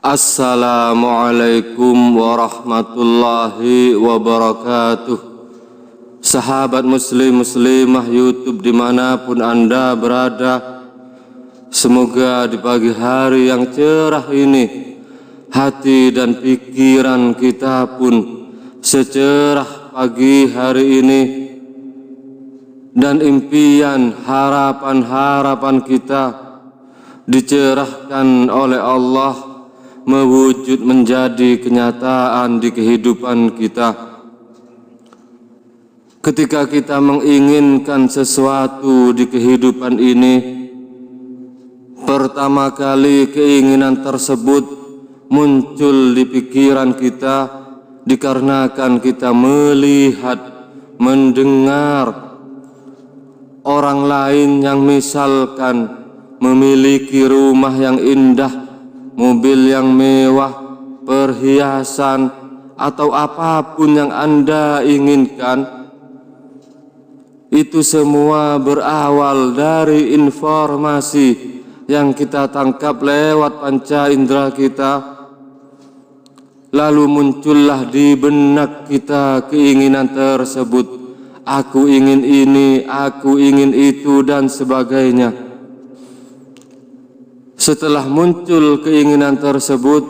Assalamualaikum warahmatullahi wabarakatuh. Sahabat muslim muslimah YouTube dimanapun anda berada, semoga di pagi hari yang cerah ini hati dan pikiran kita pun secerah pagi hari ini, dan impian harapan-harapan kita dicerahkan oleh Allah mewujud menjadi kenyataan di kehidupan kita. Ketika kita menginginkan sesuatu di kehidupan ini, pertama kali keinginan tersebut muncul di pikiran kita dikarenakan kita melihat, mendengar orang lain yang misalkan memiliki rumah yang indah, mobil yang mewah, perhiasan, atau apapun yang anda inginkan. Itu semua berawal dari informasi yang kita tangkap lewat panca indera kita. Lalu muncullah di benak kita keinginan tersebut. Aku ingin ini, aku ingin itu, dan sebagainya. Setelah muncul keinginan tersebut,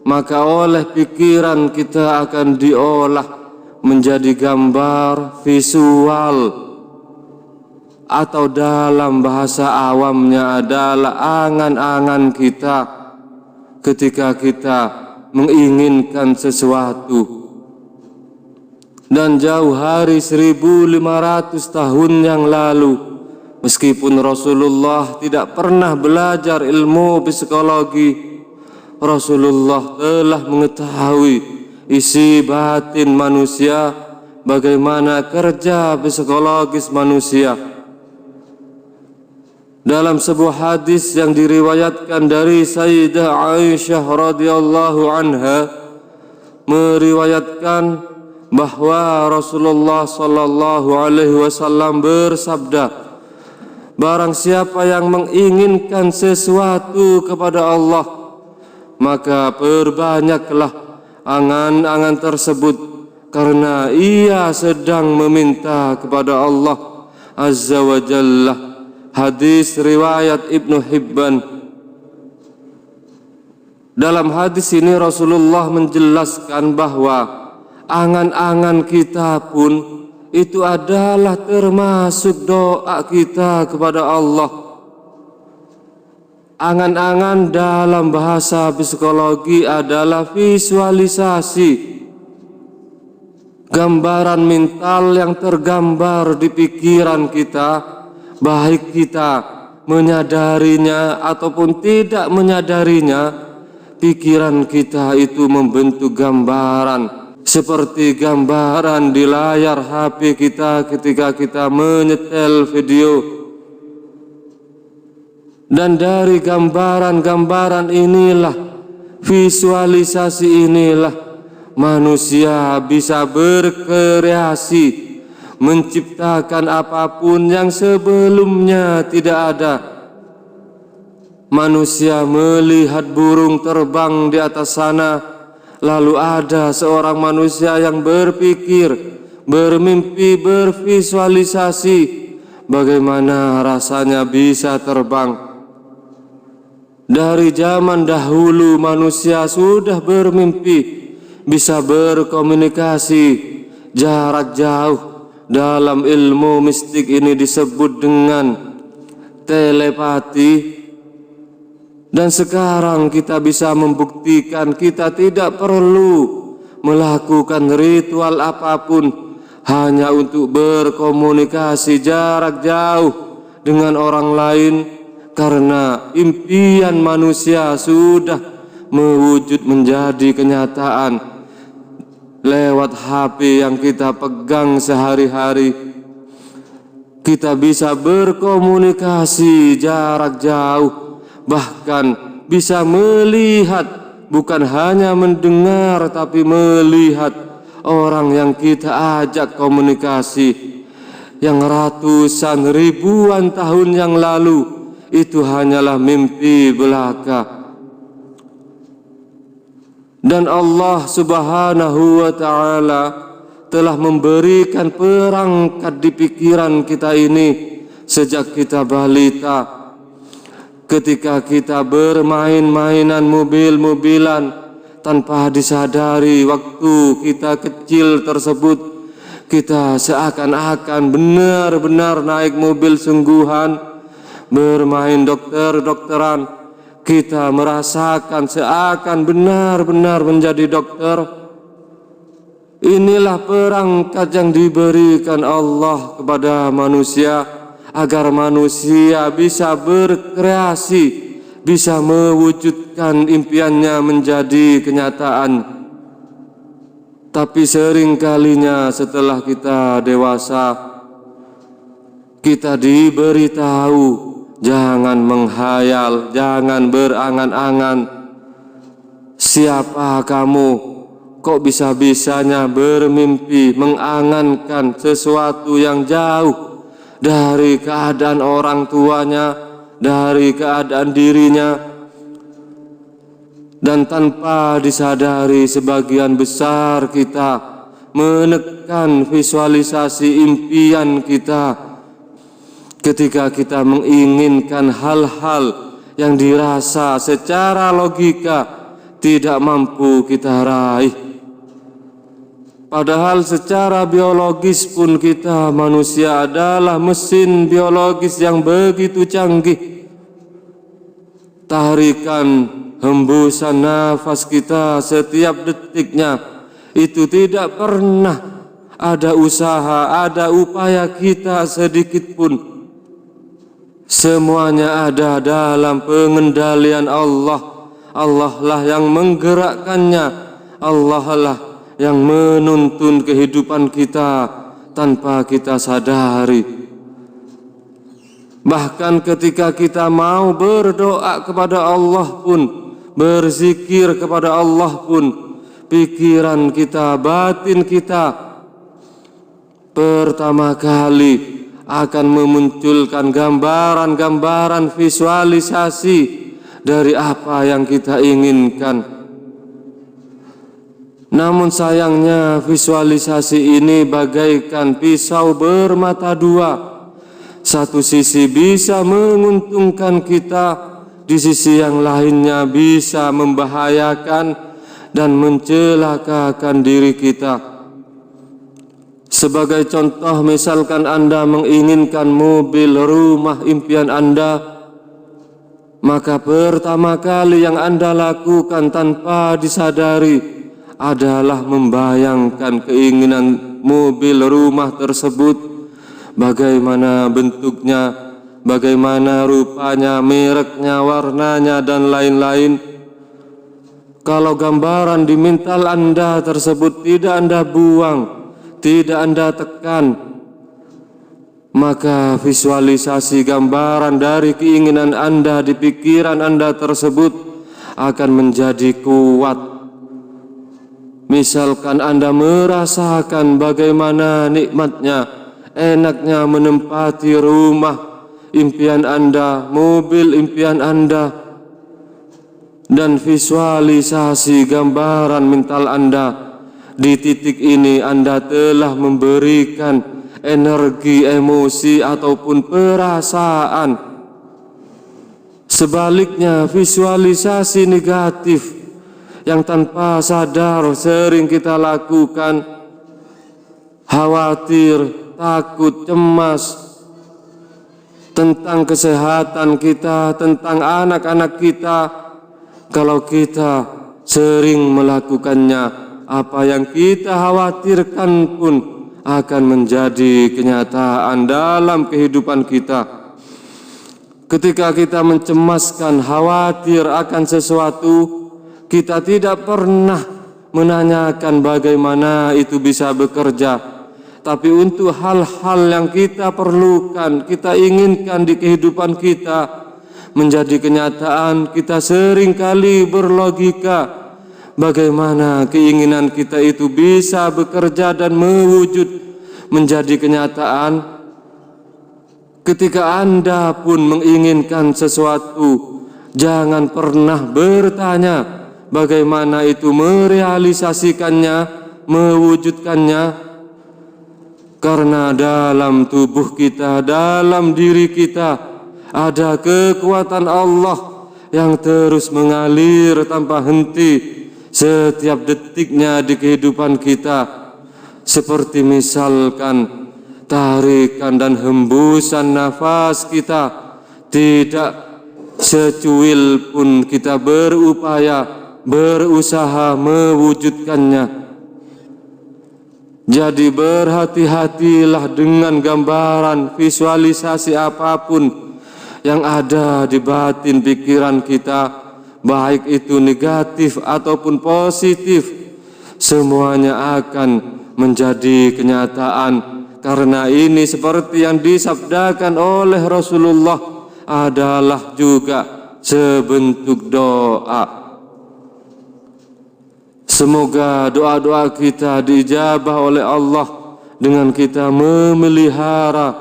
maka oleh pikiran kita akan diolah menjadi gambar visual, atau dalam bahasa awamnya adalah angan-angan kita ketika kita menginginkan sesuatu. Dan jauh hari 1500 tahun yang lalu, meskipun Rasulullah tidak pernah belajar ilmu psikologi, Rasulullah telah mengetahui isi batin manusia, bagaimana kerja psikologis manusia. Dalam sebuah hadis yang diriwayatkan dari Sayyidah Aisyah radhiyallahu anha, meriwayatkan bahwa Rasulullah sallallahu alaihi wasallam bersabda, barang siapa yang menginginkan sesuatu kepada Allah, maka perbanyaklah angan-angan tersebut, karena ia sedang meminta kepada Allah Azza wa Jalla. Hadis riwayat Ibnu Hibban. Dalam hadis ini Rasulullah menjelaskan bahwa angan-angan kita pun itu adalah termasuk doa kita kepada Allah. Angan-angan dalam bahasa psikologi adalah visualisasi, gambaran mental yang tergambar di pikiran kita, baik kita menyadarinya ataupun tidak menyadarinya. Pikiran kita itu membentuk gambaran, seperti gambaran di layar HP kita ketika kita menyetel video. Dan dari gambaran-gambaran inilah, visualisasi inilah, manusia bisa berkreasi, menciptakan apapun yang sebelumnya tidak ada. Manusia melihat burung terbang di atas sana, lalu ada seorang manusia yang berpikir, bermimpi, bervisualisasi bagaimana rasanya bisa terbang. Dari zaman dahulu manusia sudah bermimpi bisa berkomunikasi jarak jauh. Dalam ilmu mistik ini disebut dengan telepati. Dan sekarang kita bisa membuktikan kita tidak perlu melakukan ritual apapun hanya untuk berkomunikasi jarak jauh dengan orang lain, karena impian manusia sudah mewujud menjadi kenyataan lewat HP yang kita pegang sehari-hari. Kita bisa berkomunikasi jarak jauh, bahkan bisa melihat, bukan hanya mendengar tapi melihat orang yang kita ajak komunikasi, yang ratusan ribuan tahun yang lalu itu hanyalah mimpi belaka. Dan Allah Subhanahu wa ta'ala telah memberikan perangkat di pikiran kita ini sejak kita balita. Ketika kita bermain-mainan mobil-mobilan tanpa disadari waktu kita kecil tersebut, kita seakan-akan benar-benar naik mobil sungguhan, bermain dokter-dokteran. Kita merasakan seakan benar-benar menjadi dokter. Inilah perangkat yang diberikan Allah kepada manusia agar manusia bisa berkreasi, bisa mewujudkan impiannya menjadi kenyataan. Tapi seringkalinya setelah kita dewasa, kita diberitahu jangan menghayal, jangan berangan-angan. Siapa kamu? Kok bisa-bisanya bermimpi mengangankan sesuatu yang jauh dari keadaan orang tuanya, dari keadaan dirinya? Dan tanpa disadari sebagian besar kita menekan visualisasi impian kita ketika kita menginginkan hal-hal yang dirasa secara logika tidak mampu kita raih. Padahal secara biologis pun kita manusia adalah mesin biologis yang begitu canggih. Tarikan hembusan nafas kita setiap detiknya itu tidak pernah ada usaha, ada upaya kita sedikit pun. Semuanya ada dalam pengendalian Allah. Allah lah yang menggerakkannya. Allah lah yang menuntun kehidupan kita tanpa kita sadari. Bahkan ketika kita mau berdoa kepada Allah pun, berzikir kepada Allah pun, pikiran kita, batin kita pertama kali akan memunculkan gambaran-gambaran visualisasi dari apa yang kita inginkan. Namun sayangnya visualisasi ini bagaikan pisau bermata dua. Satu sisi bisa menguntungkan kita, di sisi yang lainnya bisa membahayakan dan mencelakakan diri kita. Sebagai contoh, misalkan Anda menginginkan mobil, rumah impian Anda, maka pertama kali yang Anda lakukan tanpa disadari adalah membayangkan keinginan mobil, rumah tersebut, bagaimana bentuknya, bagaimana rupanya, mereknya, warnanya, dan lain-lain. Kalau gambaran di mental Anda tersebut tidak Anda buang, tidak Anda tekan, maka visualisasi gambaran dari keinginan Anda di pikiran Anda tersebut akan menjadi kuat. Misalkan Anda merasakan bagaimana nikmatnya, enaknya menempati rumah impian Anda, mobil impian Anda, dan visualisasi gambaran mental Anda. Di titik ini Anda telah memberikan energi, emosi, ataupun perasaan. Sebaliknya, visualisasi negatif yang tanpa sadar sering kita lakukan, khawatir, takut, cemas tentang kesehatan kita, tentang anak-anak kita. Kalau kita sering melakukannya, apa yang kita khawatirkan pun akan menjadi kenyataan dalam kehidupan kita. Ketika kita mencemaskan, khawatir akan sesuatu, kita tidak pernah menanyakan bagaimana itu bisa bekerja. Tapi untuk hal-hal yang kita perlukan, kita inginkan di kehidupan kita menjadi kenyataan, kita seringkali berlogika bagaimana keinginan kita itu bisa bekerja dan mewujud menjadi kenyataan. Ketika Anda pun menginginkan sesuatu, jangan pernah bertanya bagaimana itu merealisasikannya, mewujudkannya. Karena dalam tubuh kita, dalam diri kita ada kekuatan Allah yang terus mengalir tanpa henti setiap detiknya di kehidupan kita. Seperti misalkan tarikan dan hembusan nafas kita, tidak secuil pun kita berupaya, berusaha mewujudkannya. Jadi berhati-hatilah dengan gambaran visualisasi apapun yang ada di batin pikiran kita, baik itu negatif ataupun positif, semuanya akan menjadi kenyataan. Karena ini seperti yang disabdakan oleh Rasulullah adalah juga sebentuk doa. Semoga doa-doa kita diijabah oleh Allah dengan kita memelihara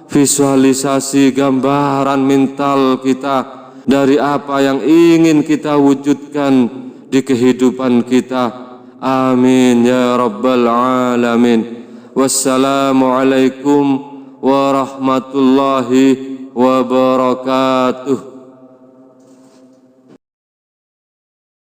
visualisasi gambaran mental kita dari apa yang ingin kita wujudkan di kehidupan kita. Amin ya rabbal alamin. Wassalamualaikum warahmatullahi wabarakatuh.